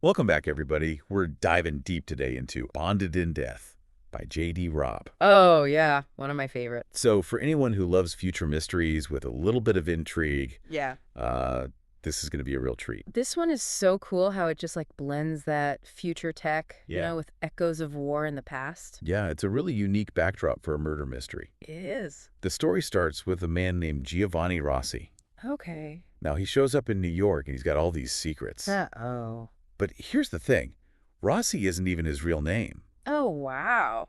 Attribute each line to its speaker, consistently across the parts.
Speaker 1: Welcome back, everybody. We're diving deep today into Bonded in Death by J.D. Robb.
Speaker 2: Oh, yeah. One of my favorites.
Speaker 1: So for anyone who loves future mysteries with a little bit of intrigue,
Speaker 2: Yeah.
Speaker 1: this is going to be a real treat.
Speaker 2: This one is so cool how it just like blends that future tech,
Speaker 1: Yeah.
Speaker 2: with echoes of war in the past.
Speaker 1: Yeah, it's a really unique backdrop for a murder mystery.
Speaker 2: It is.
Speaker 1: The story starts with a man named Giovanni Rossi.
Speaker 2: Okay.
Speaker 1: Now, he shows up in New York and he's got all these secrets.
Speaker 2: Uh-oh.
Speaker 1: But here's the thing. Rossi isn't even his real name.
Speaker 2: Oh, wow.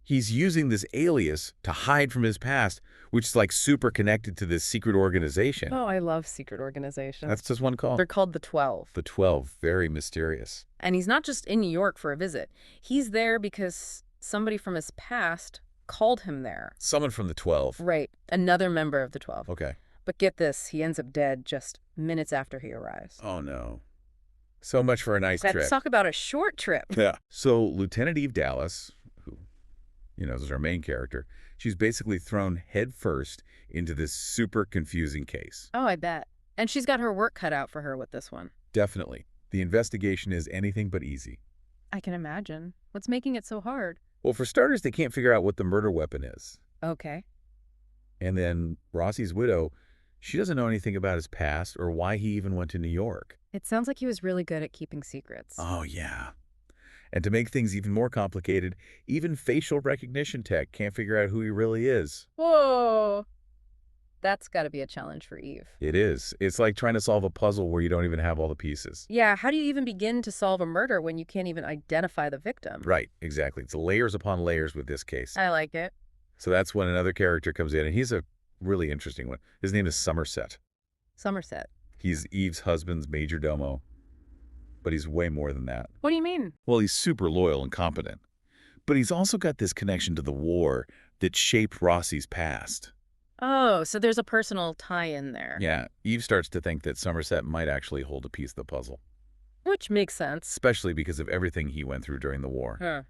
Speaker 1: He's using this alias to hide from his past, which is like super connected to this secret organization.
Speaker 2: Oh, I love secret organizations.
Speaker 1: That's just one call.
Speaker 2: They're called the 12.
Speaker 1: The 12, very mysterious.
Speaker 2: And he's not just in New York for a visit. He's there because somebody from his past called him there.
Speaker 1: Someone from the 12.
Speaker 2: Right. Another member of the 12.
Speaker 1: Okay.
Speaker 2: But get this, he ends up dead just minutes after he arrives.
Speaker 1: Oh, no. So much for a nice trip.
Speaker 2: Let's talk about a short trip.
Speaker 1: Yeah. So Lieutenant Eve Dallas, who, is our main character, she's basically thrown headfirst into this super confusing case.
Speaker 2: Oh, I bet. And she's got her work cut out for her with this one.
Speaker 1: Definitely. The investigation is anything but easy.
Speaker 2: I can imagine. What's making it so hard?
Speaker 1: Well, for starters, they can't figure out what the murder weapon is.
Speaker 2: Okay.
Speaker 1: And then Rossi's widow, she doesn't know anything about his past or why he even went to New York.
Speaker 2: It sounds like he was really good at keeping secrets.
Speaker 1: Oh, yeah. And to make things even more complicated, even facial recognition tech can't figure out who he really is.
Speaker 2: Whoa. That's got to be a challenge for Eve.
Speaker 1: It is. It's like trying to solve a puzzle where you don't even have all the pieces.
Speaker 2: Yeah, how do you even begin to solve a murder when you can't even identify the victim?
Speaker 1: Right, exactly. It's layers upon layers with this case.
Speaker 2: I like it.
Speaker 1: So that's when another character comes in, and he's a really interesting one. His name is Somerset.
Speaker 2: Somerset.
Speaker 1: He's Eve's husband's major domo, but he's way more than that.
Speaker 2: What do you mean?
Speaker 1: Well, he's super loyal and competent, but he's also got this connection to the war that shaped Rossi's past.
Speaker 2: Oh, so there's a personal tie-in there.
Speaker 1: Yeah, Eve starts to think that Somerset might actually hold a piece of the puzzle,
Speaker 2: Which makes sense.
Speaker 1: especially because of everything he went through during the war.
Speaker 2: Huh.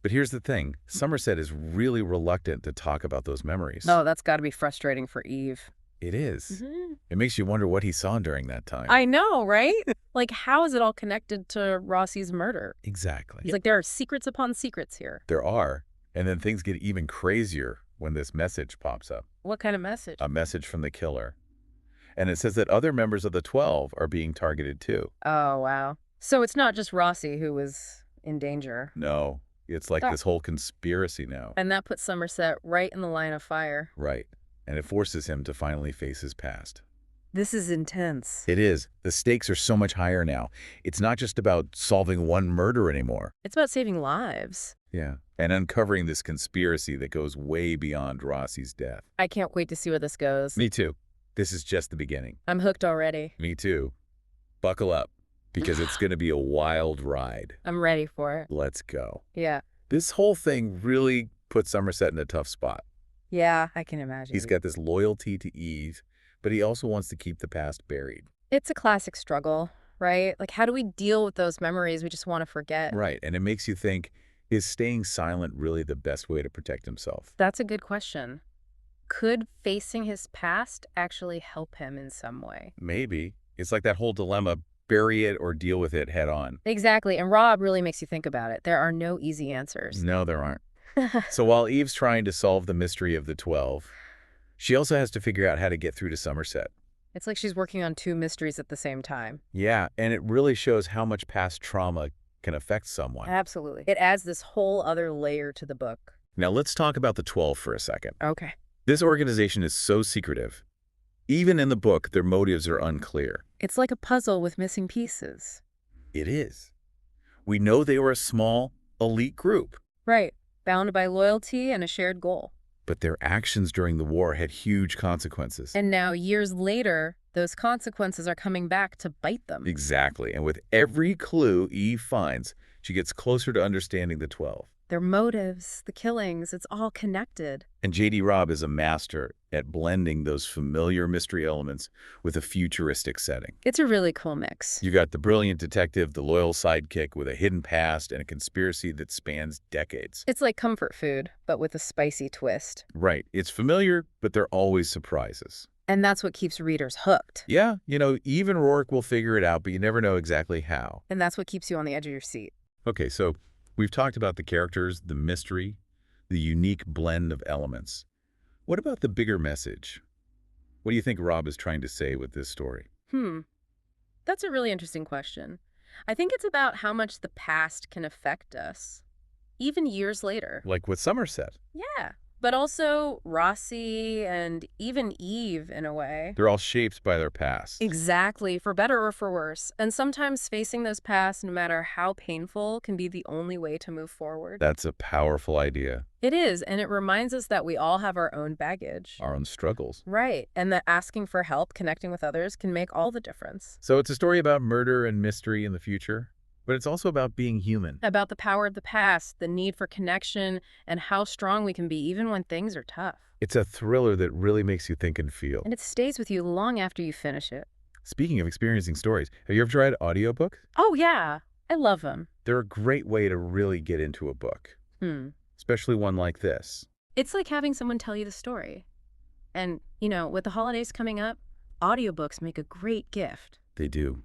Speaker 1: But here's the thing. Somerset is really reluctant to talk about those memories.
Speaker 2: Oh, that's got to be frustrating for Eve.
Speaker 1: It is.
Speaker 2: Mm-hmm.
Speaker 1: It makes you wonder what he saw during that time.
Speaker 2: I know, right? Like, how is it all connected to Rossi's murder?
Speaker 1: Exactly.
Speaker 2: He's like, there are secrets upon secrets here.
Speaker 1: There are. And then things get even crazier when this message pops up.
Speaker 2: What kind of message?
Speaker 1: A message from the killer. And it says that other members of the 12 are being targeted too.
Speaker 2: Oh, wow. So it's not just Rossi who was in danger.
Speaker 1: No, it's like this whole conspiracy now.
Speaker 2: And that puts Somerset right in the line of fire.
Speaker 1: Right. And it forces him to finally face his past.
Speaker 2: This is intense.
Speaker 1: It is. The stakes are so much higher now. It's not just about solving one murder anymore.
Speaker 2: It's about saving lives.
Speaker 1: Yeah. And uncovering this conspiracy that goes way beyond Rossi's death.
Speaker 2: I can't wait to see where this goes.
Speaker 1: Me too. This is just the beginning.
Speaker 2: I'm hooked already.
Speaker 1: Me too. Buckle up, because it's going to be a wild ride.
Speaker 2: I'm ready for it.
Speaker 1: Let's go.
Speaker 2: Yeah.
Speaker 1: This whole thing really puts Somerset in a tough spot.
Speaker 2: Yeah, I can imagine.
Speaker 1: He's got this loyalty to Eve, but he also wants to keep the past buried.
Speaker 2: It's a classic struggle, right? Like, how do we deal with those memories we just want to forget?
Speaker 1: Right. And it makes you think, is staying silent really the best way to protect himself?
Speaker 2: That's a good question. Could facing his past actually help him in some way?
Speaker 1: Maybe. It's like that whole dilemma, bury it or deal with it head on.
Speaker 2: Exactly. And Rob really makes you think about it. There are no easy answers.
Speaker 1: No, there aren't. So while Eve's trying to solve the mystery of the 12, she also has to figure out how to get through to Somerset.
Speaker 2: It's like she's working on two mysteries at the same time.
Speaker 1: Yeah, and it really shows how much past trauma can affect someone.
Speaker 2: Absolutely. It adds this whole other layer to the book.
Speaker 1: Now let's talk about the 12 for a second.
Speaker 2: Okay.
Speaker 1: This organization is so secretive. Even in the book, their motives are unclear.
Speaker 2: It's like a puzzle with missing pieces.
Speaker 1: It is. We know they were a small, elite group,
Speaker 2: Right. Bound by loyalty and a shared goal.
Speaker 1: but their actions during the war had huge consequences.
Speaker 2: And now, years later, those consequences are coming back to bite them.
Speaker 1: Exactly. And with every clue Eve finds, she gets closer to understanding the 12.
Speaker 2: Their motives, the killings, it's all connected.
Speaker 1: And J.D. Robb is a master at blending those familiar mystery elements with a futuristic setting.
Speaker 2: It's a really cool mix.
Speaker 1: You got the brilliant detective, the loyal sidekick with a hidden past and a conspiracy that spans decades.
Speaker 2: It's like comfort food, but with a spicy twist.
Speaker 1: Right. It's familiar, but there are always surprises.
Speaker 2: And that's what keeps readers hooked.
Speaker 1: Yeah, even Rourke will figure it out, but you never know exactly how.
Speaker 2: And that's what keeps you on the edge of your seat.
Speaker 1: Okay, so we've talked about the characters, the mystery, the unique blend of elements. What about the bigger message? What do you think Rob is trying to say with this story?
Speaker 2: Hmm. That's a really interesting question. I think it's about how much the past can affect us, even years later.
Speaker 1: Like with Somerset.
Speaker 2: Yeah. But also Rossi and even Eve, in a way.
Speaker 1: They're all shaped by their past.
Speaker 2: Exactly, for better or for worse. And sometimes facing those pasts, no matter how painful, can be the only way to move forward.
Speaker 1: That's a powerful idea.
Speaker 2: It is, and it reminds us that we all have our own baggage.
Speaker 1: Our own struggles.
Speaker 2: Right, and that asking for help, connecting with others, can make all the difference.
Speaker 1: So it's a story about murder and mystery in the future, but it's also about being human.
Speaker 2: About the power of the past, the need for connection, and how strong we can be even when things are tough.
Speaker 1: It's a thriller that really makes you think and feel.
Speaker 2: And it stays with you long after you finish it.
Speaker 1: Speaking of experiencing stories, have you ever tried audiobooks?
Speaker 2: Oh, yeah. I love them.
Speaker 1: They're a great way to really get into a book, especially one like this.
Speaker 2: It's like having someone tell you the story. And, with the holidays coming up, audiobooks make a great gift.
Speaker 1: They do.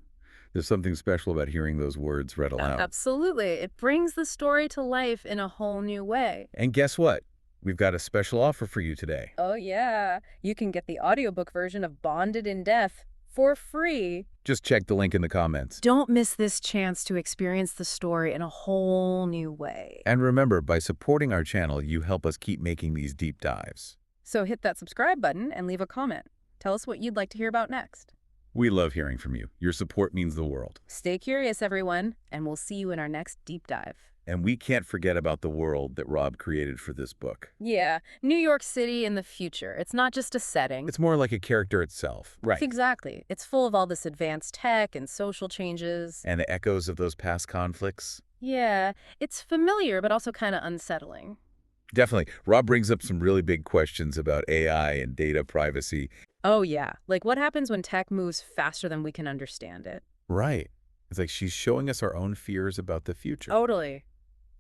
Speaker 1: There's something special about hearing those words read aloud.
Speaker 2: Absolutely. It brings the story to life in a whole new way.
Speaker 1: And guess what? We've got a special offer for you today.
Speaker 2: Oh, yeah. You can get the audiobook version of Bonded in Death for free.
Speaker 1: Just check the link in the comments.
Speaker 2: Don't miss this chance to experience the story in a whole new way.
Speaker 1: And remember, by supporting our channel, you help us keep making these deep dives.
Speaker 2: So hit that subscribe button and leave a comment. Tell us what you'd like to hear about next.
Speaker 1: We love hearing from you. Your support means the world.
Speaker 2: Stay curious, everyone, and we'll see you in our next deep dive.
Speaker 1: And we can't forget about the world that Rob created for this book.
Speaker 2: Yeah, New York City in the future. It's not just a setting.
Speaker 1: It's more like a character itself. Right.
Speaker 2: Exactly. It's full of all this advanced tech and social changes.
Speaker 1: And the echoes of those past conflicts.
Speaker 2: Yeah, it's familiar, but also kind of unsettling.
Speaker 1: Definitely. Rob brings up some really big questions about AI and data privacy.
Speaker 2: Oh, yeah. Like what happens when tech moves faster than we can understand it?
Speaker 1: Right. It's like she's showing us our own fears about the future.
Speaker 2: Totally.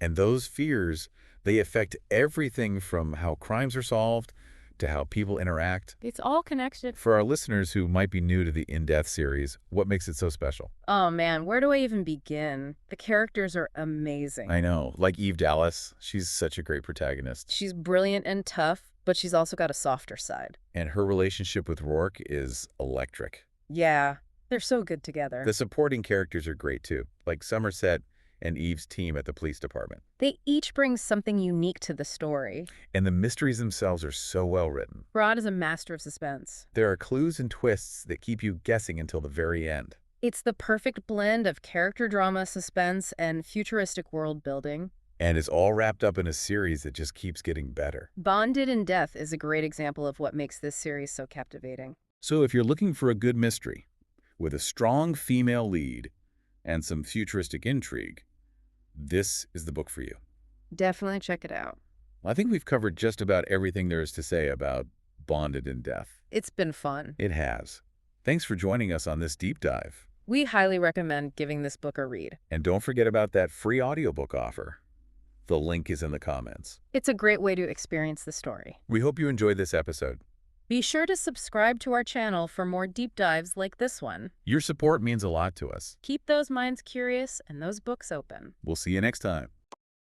Speaker 1: And those fears, they affect everything from how crimes are solved to how people interact.
Speaker 2: It's all connected.
Speaker 1: For our listeners who might be new to the In Death series, what makes it so special?
Speaker 2: Oh, man, where do I even begin? The characters are amazing.
Speaker 1: I know, like Eve Dallas, she's such a great protagonist.
Speaker 2: She's brilliant and tough, but she's also got a softer side.
Speaker 1: And her relationship with Rourke is electric.
Speaker 2: Yeah, they're so good together.
Speaker 1: The supporting characters are great too, like Somerset and Eve's team at the police department.
Speaker 2: They each bring something unique to the story.
Speaker 1: And the mysteries themselves are so well written.
Speaker 2: Rod is a master of suspense.
Speaker 1: There are clues and twists that keep you guessing until the very end.
Speaker 2: It's the perfect blend of character drama, suspense, and futuristic world building.
Speaker 1: And it's all wrapped up in a series that just keeps getting better.
Speaker 2: Bonded in Death is a great example of what makes this series so captivating.
Speaker 1: So if you're looking for a good mystery with a strong female lead and some futuristic intrigue, this is the book for you.
Speaker 2: Definitely check it out.
Speaker 1: I think we've covered just about everything there is to say about Bonded in Death.
Speaker 2: It's been fun.
Speaker 1: It has. Thanks for joining us on this deep dive.
Speaker 2: We highly recommend giving this book a read.
Speaker 1: And don't forget about that free audiobook offer. The link is in the comments.
Speaker 2: It's a great way to experience the story.
Speaker 1: We hope you enjoyed this episode.
Speaker 2: Be sure to subscribe to our channel for more deep dives like this one.
Speaker 1: Your support means a lot to us.
Speaker 2: Keep those minds curious and those books open.
Speaker 1: We'll see you next time.